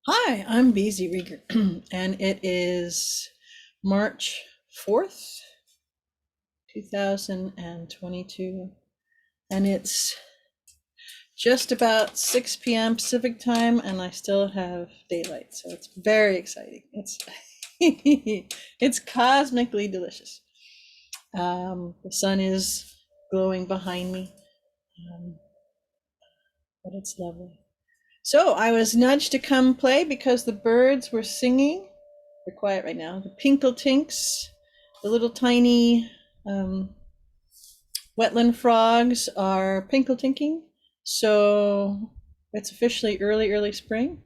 Hi, I'm BZ Rieger, and it is March 4th, 2022, and it's just about 6 p.m. Pacific time, and I still have daylight, so it's very exciting. It's it's cosmically delicious. The sun is glowing behind me, um, but it's lovely. So I was nudged to come play because the birds were singing. They're quiet right now. The Pinkle-Tinks, the little tiny um, wetland frogs are pinkle-tinking. So it's officially early spring.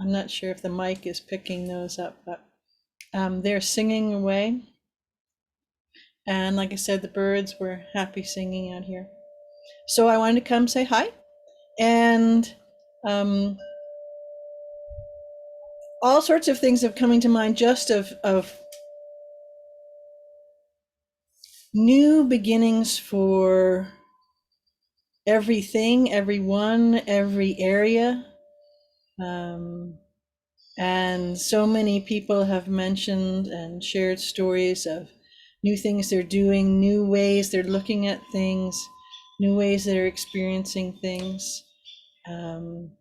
I'm not sure if the mic is picking those up, but they're singing away. And like I said, the birds were happy singing out here. So I wanted to come say hi. And um, all sorts of things have coming to mind just of new beginnings for everything, everyone, every area. Um, and so many people have mentioned and shared stories of new things they're doing, new ways they're looking at things, new ways they're experiencing things, um,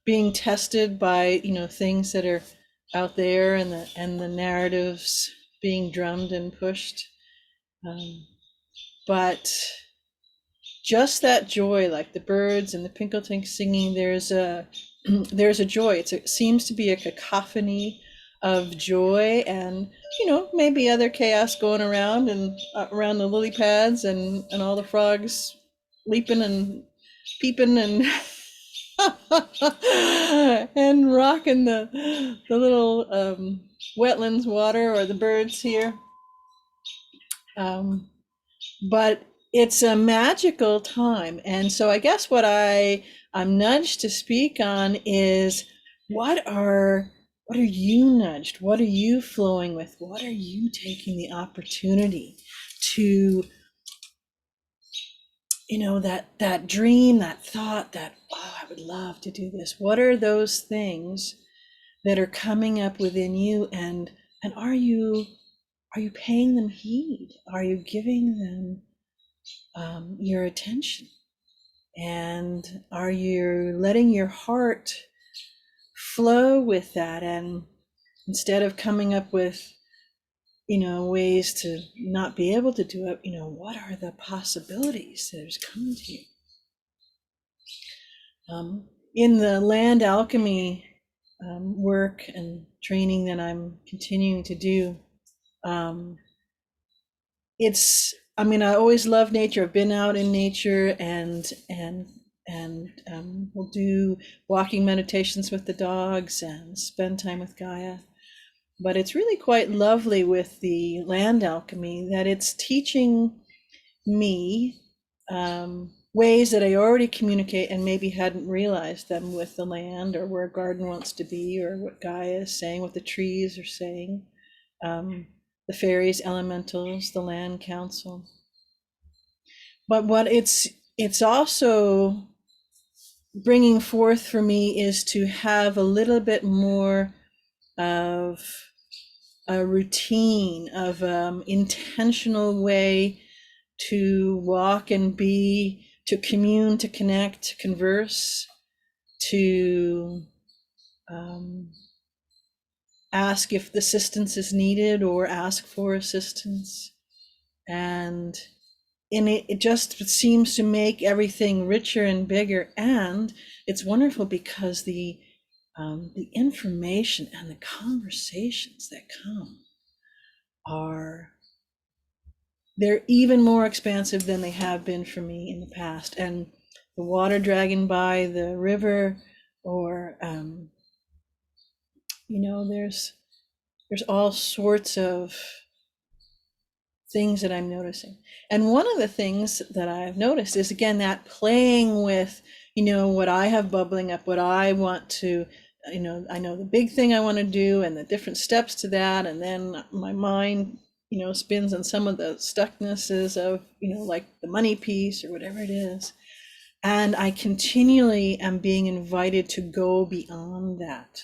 being tested by things that are out there, and the narratives being drummed and pushed. Um, but just that joy, like the birds and the Pinkle-Tinks singing, there's a there's a joy. It seems to be a cacophony of joy, and maybe other chaos going around, and around the lily pads, and all the frogs leaping and peeping and and rocking the little wetlands water, or the birds here. Um, but it's a magical time. And so I guess I'm nudged to speak on is, what are you nudged? What are you flowing with? What are you taking the opportunity to, that dream, that thought, that, oh, I would love to do this. What are those things that are coming up within you, and are you paying them heed? Are you giving them your attention? And are you letting your heart flow with that? And instead of coming up with, ways to not be able to do it, what are the possibilities that is coming to you? In the land alchemy work and training that I'm continuing to do, um, I always love nature. I've been out in nature, and we'll do walking meditations with the dogs and spend time with Gaia. But it's really quite lovely with the land alchemy that it's teaching me ways that I already communicate and maybe hadn't realized them with the land, or where a garden wants to be, or what Gaia is saying, what the trees are saying. The fairies, elementals, the land council. But what it's also bringing forth for me is to have a little bit more of a routine, of intentional way to walk and be, to commune, to connect, to converse, to ask if assistance is needed, or ask for assistance. And it just seems to make everything richer and bigger. And it's wonderful because the information and the conversations that come they're even more expansive than they have been for me in the past. And the water dragging by the river, or there's all sorts of things that I'm noticing. And one of the things that I've noticed is, again, that playing with, what I have bubbling up, what I want to, I know the big thing I want to do, and the different steps to that. And then my mind, spins on some of the stucknesses of, like the money piece or whatever it is. And I continually am being invited to go beyond that.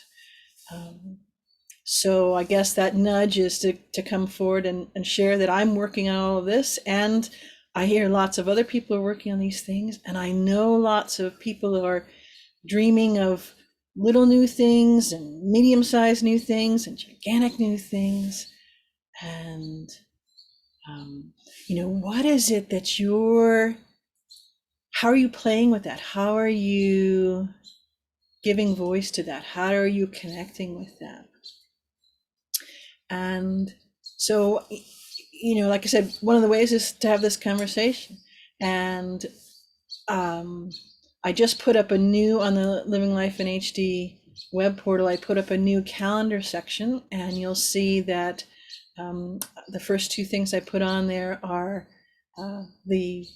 So I guess that nudge is to come forward and share that I'm working on all of this. And I hear lots of other people are working on these things. And I know lots of people are dreaming of little new things and medium-sized new things and gigantic new things. And, what is it that how are you playing with that? How are you giving voice to that? How are you connecting with that? And so, like I said, one of the ways is to have this conversation. And I just put up on the Living Life in HD web portal, I put up a new calendar section, and you'll see that the first two things I put on there are the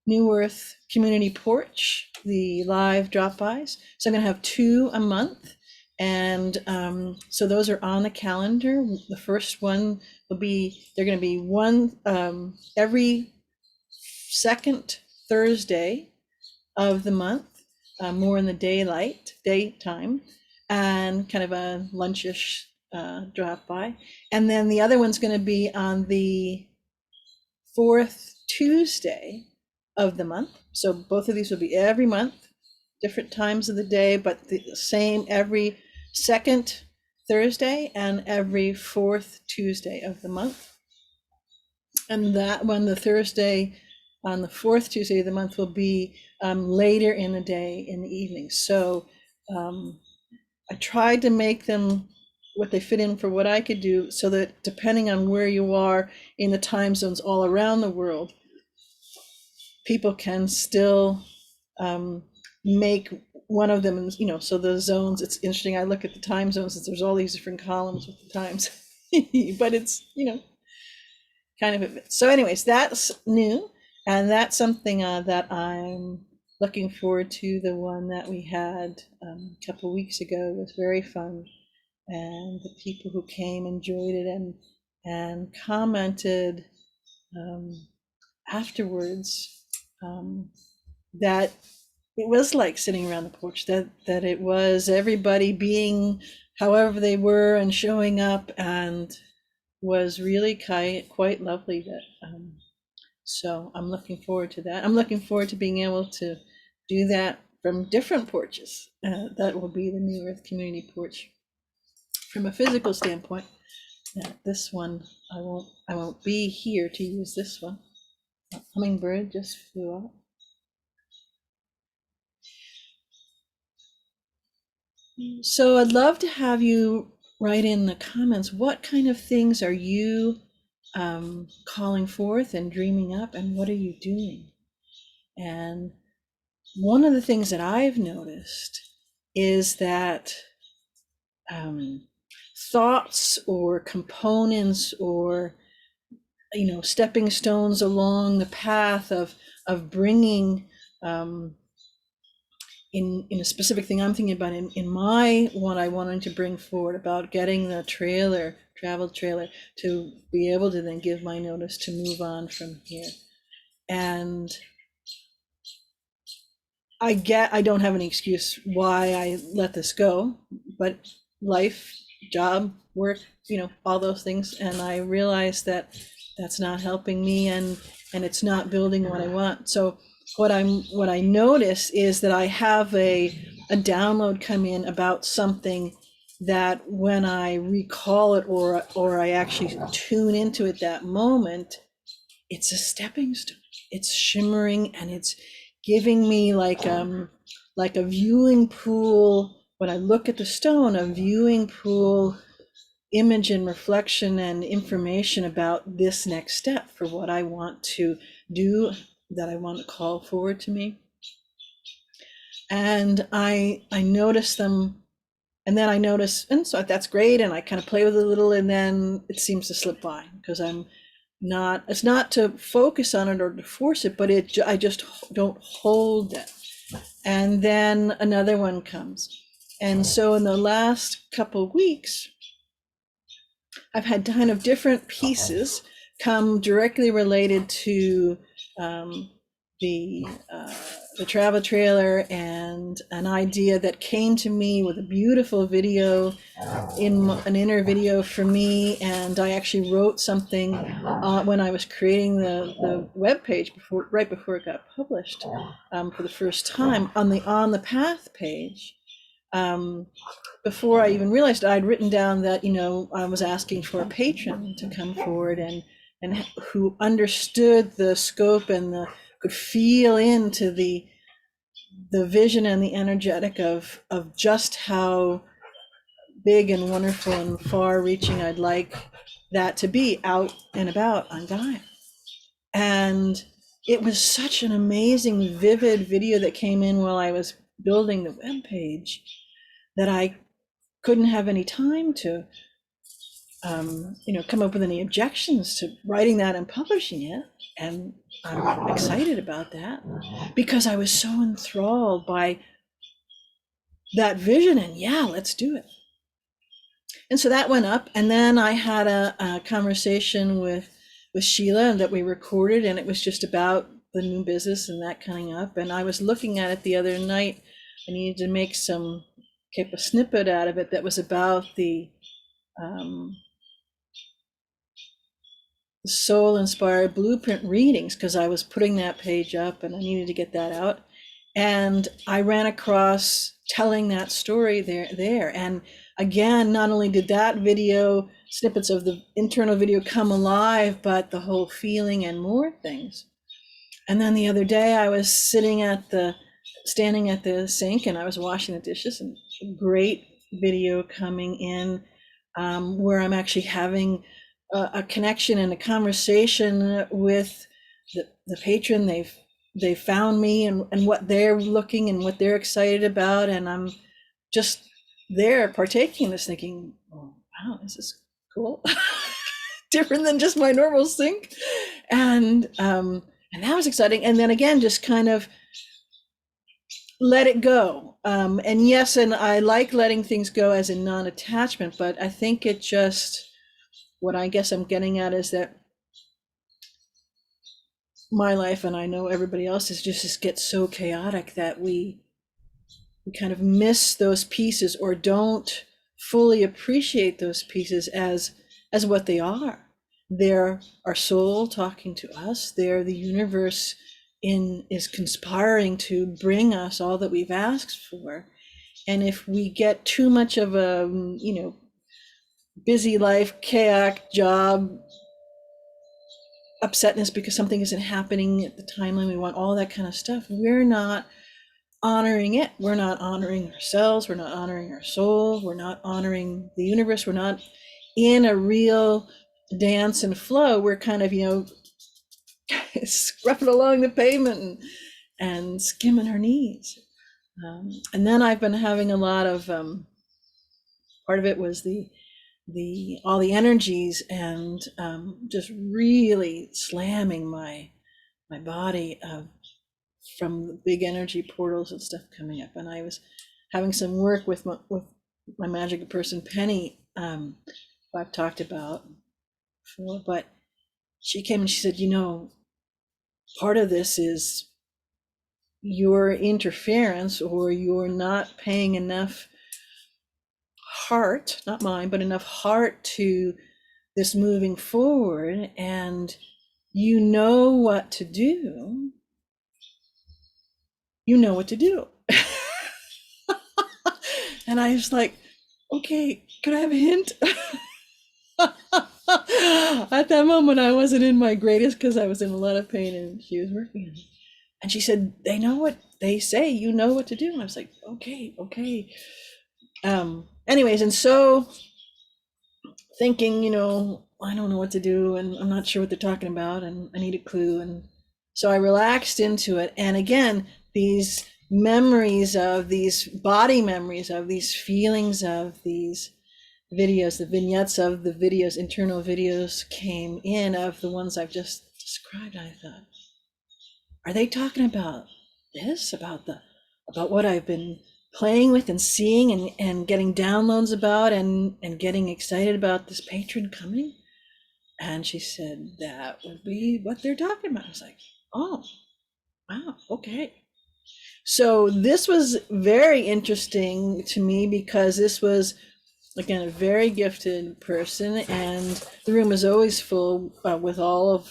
New Earth Community Porch, the live drop-bys. So I'm going to have 2 a month. And so those are on the calendar. The first one they're going to be one every second Thursday of the month, more in the daytime, and kind of a lunchish drop by. And then the other one's going to be on the 4th Tuesday of the month. So both of these will be every month, different times of the day, but the same every second Thursday and every 4th Tuesday of the month. And that one, the Thursday on the 4th Tuesday of the month, will be later in the day, in the evening. So I tried to make them what they fit in for what I could do, so that depending on where you are in the time zones all around the world, people can still make one of them, so the zones, it's interesting. I look at the time zones, there's all these different columns with the times, but it's, kind of, so anyways, that's new. And that's something that I'm looking forward to. The one that we had a couple of weeks ago was very fun. And the people who came enjoyed it and commented afterwards that it was like sitting around the porch, that it was everybody being however they were and showing up, and was really quite lovely. So I'm looking forward to that. I'm looking forward to being able to do that from different porches. That will be the New Earth Community Porch. From a physical standpoint, this one, I won't be here to use this one. Hummingbird just flew out. So I'd love to have you write in the comments, what kind of things are you calling forth and dreaming up, and what are you doing? And one of the things that I've noticed is that thoughts or components or stepping stones along the path of bringing in a specific thing I'm thinking about in my what I wanted to bring forward about getting the travel trailer to be able to then give my notice to move on from here. And I don't have any excuse why I let this go, but life, job, work, all those things. And I realized that that's not helping me, and it's not building what I want. So what I notice is that I have a download come in about something that when I recall it or I actually tune into it that moment, it's a stepping stone. It's shimmering, and it's giving me like a viewing pool. When I look at the stone, a viewing pool image and reflection and information about this next step for what I want to do, that I want to call forward to me. And I notice them, and then I notice, and so that's great, and I kind of play with it a little, and then it seems to slip by, because it's not to focus on it or to force it, but I just don't hold it. And then another one comes. And so in the last couple of weeks, I've had kind of different pieces come directly related to the the travel trailer and an idea that came to me with a beautiful video in an inner video for me. And I actually wrote something when I was creating the web page right before it got published for the first time on the path page. Before I even realized I'd written down that, I was asking for a patron to come forward and who understood the scope and could feel into the vision and the energetic of just how big and wonderful and far reaching I'd like that to be out and about on Gaia. And it was such an amazing, vivid video that came in while I was building the web page that I couldn't have any time to come up with any objections to writing that and publishing it. And I'm excited about that because I was so enthralled by that vision and let's do it. And so that went up. And then I had a conversation with Sheila that we recorded, and it was just about the new business and that coming up. And I was looking at it the other night. I needed to make a snippet out of it that was about the soul-inspired blueprint readings, because I was putting that page up and I needed to get that out. And I ran across telling that story there. And again, not only did that video, snippets of the internal video come alive, but the whole feeling and more things. And then the other day I was standing at the sink and I was washing the dishes, and a great video coming in where I'm actually having a connection and a conversation with the patron. They've found me and what they're looking and what they're excited about, and I'm just there partaking in this, thinking, oh, wow, this is cool. Different than just my normal sink. And that was exciting. And then again, just kind of let it go. And yes, and I like letting things go as in non-attachment, but I think it just, what I guess I'm getting at is that my life, and I know everybody else's, just gets so chaotic that we kind of miss those pieces or don't fully appreciate those pieces as what they are. They're our soul talking to us. They're the universe is conspiring to bring us all that we've asked for. And if we get too much of a, busy life, chaotic job, upsetness because something isn't happening at the timeline we want, all that kind of stuff, we're not honoring it. We're not honoring ourselves. We're not honoring our soul. We're not honoring the universe. We're not in a real dance and flow. We're kind of, scruffing along the pavement and skimming our knees. And then I've been having a lot of, part of it was all the energies and just really slamming my body from the big energy portals and stuff coming up. And I was having some work with my magic person Penny, who I've talked about before, but she came and she said, part of this is your interference, or you're not paying enough heart, not mine, but enough heart to this moving forward, and you know what to do. You know what to do. And I was like, okay, could I have a hint? At that moment, I wasn't in my greatest because I was in a lot of pain and she was working on it. And she said, they know what they say, you know what to do. And I was like, okay. Anyways, and so thinking, I don't know what to do and I'm not sure what they're talking about and I need a clue. And so I relaxed into it. And again, these memories of these body memories of these feelings of these videos, the vignettes of the videos, internal videos came in of the ones I've just described. And I thought, are they talking about this, about what I've been playing with and seeing and getting downloads about and getting excited about this patron coming? And she said, that would be what they're talking about. I was like, oh, wow, okay. So this was very interesting to me because this was, again, a very gifted person, and the room is always full with all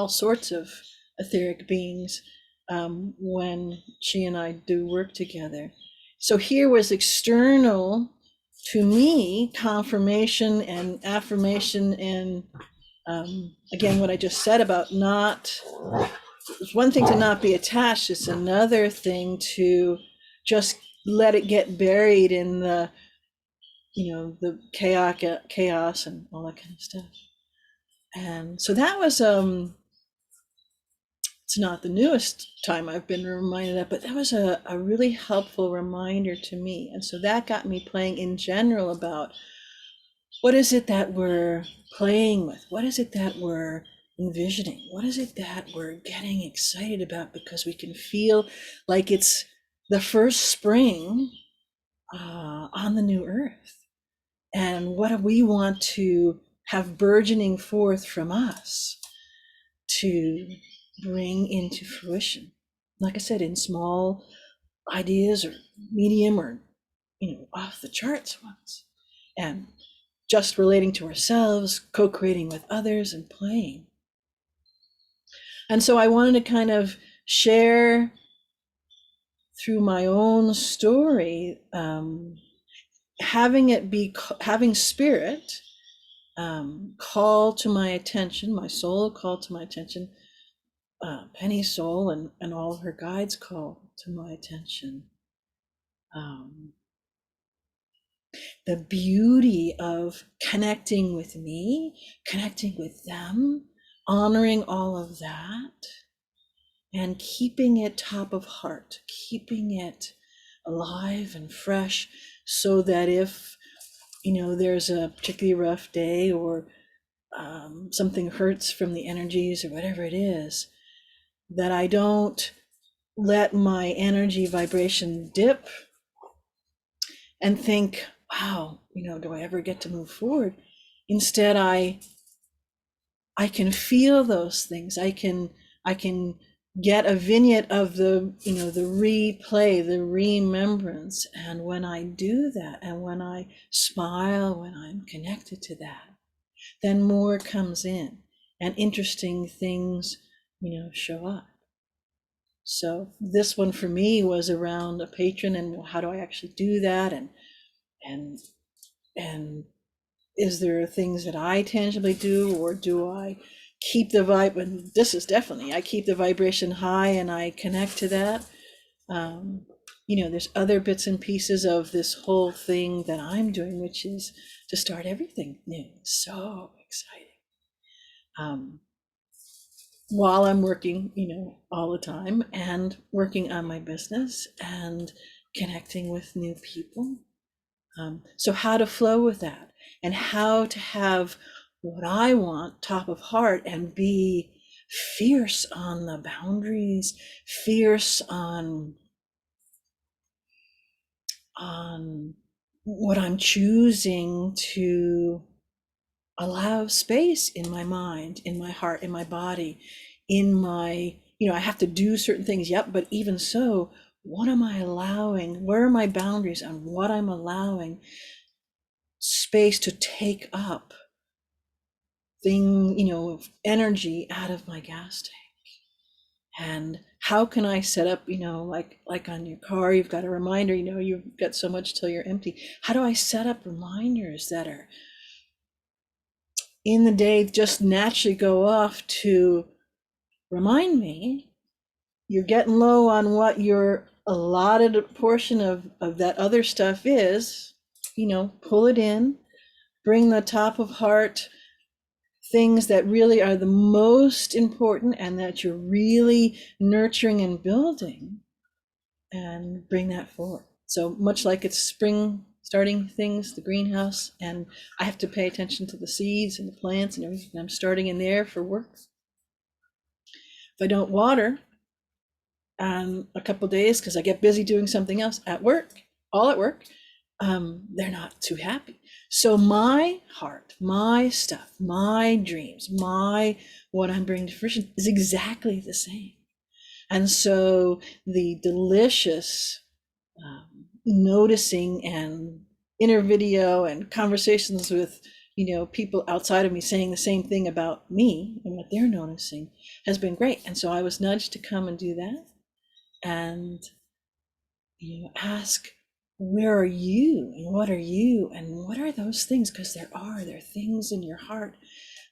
sorts of etheric beings when she and I do work together. So here was external to me confirmation and affirmation, and again, what I just said about not, it's one thing to not be attached, it's another thing to just let it get buried in the, the chaos and all that kind of stuff. And so that was it's not the newest time I've been reminded of, but that was a really helpful reminder to me. And so that got me playing in general about what is it that we're playing with? What is it that we're envisioning? What is it that we're getting excited about because we can feel like it's the first spring on the new earth? And what do we want to have burgeoning forth from us to bring into fruition? Like I said, in small ideas or medium or, off the charts ones. And just relating to ourselves, co-creating with others, and playing. And so I wanted to kind of share through my own story, having spirit call to my attention, my soul call to my attention, Penny's soul and all of her guides call to my attention. The beauty of connecting with me, connecting with them, honoring all of that, and keeping it top of heart, keeping it alive and fresh, so that if, there's a particularly rough day or something hurts from the energies or whatever it is, that I don't let my energy vibration dip and think, wow, do I ever get to move forward? Instead, I can feel those things. I can get a vignette of the, the replay, the remembrance. And when I do that, and when I smile, when I'm connected to that, then more comes in and interesting things, show up. So this one for me was around a patron and how do I actually do that, and is there things that I tangibly do, or do I keep the vibe? And this is definitely, I keep the vibration high and I connect to that. There's other bits and pieces of this whole thing that I'm doing, which is to start everything new. So exciting. While I'm working, all the time, and working on my business and connecting with new people. So how to flow with that, and how to have what I want top of heart and be fierce on the boundaries, fierce on what I'm choosing to allow space in my mind, in my heart, in my body, in my, I have to do certain things, yep, but even so, what am I allowing? Where are my boundaries on what I'm allowing space to take up energy out of my gas tank? And how can I set up, like on your car, you've got a reminder, you've got so much till you're empty. How do I set up reminders that are in the day just naturally go off to remind me you're getting low on what your allotted portion of that other stuff is, pull it in, bring the top of heart things that really are the most important and that you're really nurturing and building, and bring that forward. So much like it's spring starting things, the greenhouse, and I have to pay attention to the seeds and the plants and everything. I'm starting in there for work. If I don't water a couple days because I get busy doing something else at work, all at work, they're not too happy. So my heart, my stuff, my dreams, what I'm bringing to fruition is exactly the same. And so the delicious noticing and inner video and conversations with people outside of me saying the same thing about me and what they're noticing has been great. And so I was nudged to come and do that and ask, where are you and what are you and what are those things? Because there are things in your heart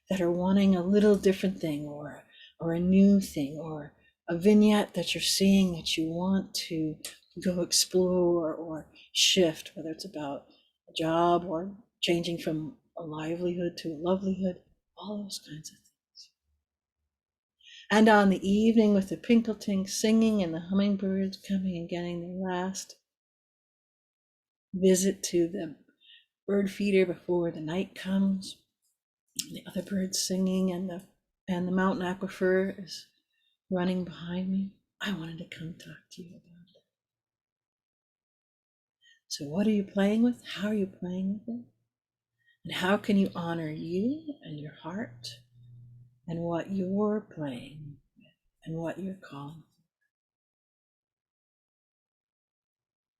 that are wanting a little different thing, or a new thing, or a vignette that you're seeing that you want to go explore or shift, whether it's about a job or changing from a livelihood to a lovelihood, all those kinds of things. And on the evening with the Pinkle-Tinks singing and the hummingbirds coming and getting their last visit to the bird feeder before the night comes, the other birds singing, and the mountain aquifer is running behind me. I wanted to come talk to you about it. So what are you playing with? How are you playing with it? And how can you honor you and your heart and what you're playing with and what you're calling?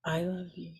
I love you.